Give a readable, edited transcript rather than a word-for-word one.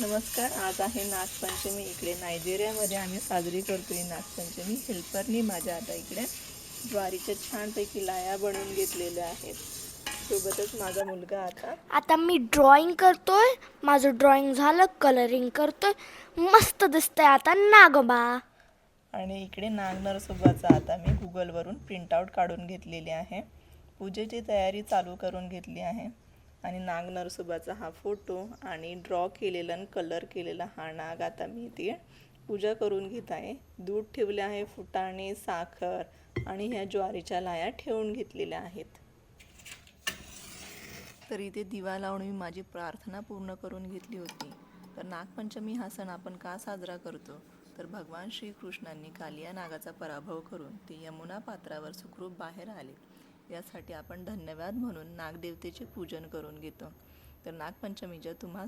नमस्कार. आज आहे नागपंचमी. इकडे नायजेरियामध्ये आम्ही साजरी करतोय नागपंचमी. हेल्परनी माझ्या आता इकडे ज्वारीच्या छानपैकी लाया बनवून घेतलेल्या आहेत. सोबतच माझा मुलगा आता मी ड्रॉइंग करतोय. माझं ड्रॉइंग झालं, कलरिंग करतोय. मस्त दिसतंय आता नागोबा. आणि इकडे नागनरसोबाचा आता मी गुगलवरून प्रिंटआउट काढून घेतलेली आहे. पूजेची तयारी चालू करून घेतली आहे. आणि नागनरसोबाचा हा फोटो आणि ड्रॉ केलेला आणि कलर केलेला हा नाग आता मी इथे पूजा करून घेत आहे. दूध ठेवले आहे, फुटाणे, साखर आणि ह्या ज्वारीच्या लाया ठेवून घेतलेल्या आहेत. तर इथे दिवा लावून मी माझी प्रार्थना पूर्ण करून घेतली होती. तर नागपंचमी हा सण आपण का साजरा करतो, तर भगवान श्रीकृष्णांनी कालिया नागाचा पराभव करून ते यमुना पात्रावर सुखरूप बाहेर आले, यासाठी आपण धन्यवाद म्हणून नागदेवतेचे पूजन करून घेतो. तर नागपंचमीच्या तुम्हा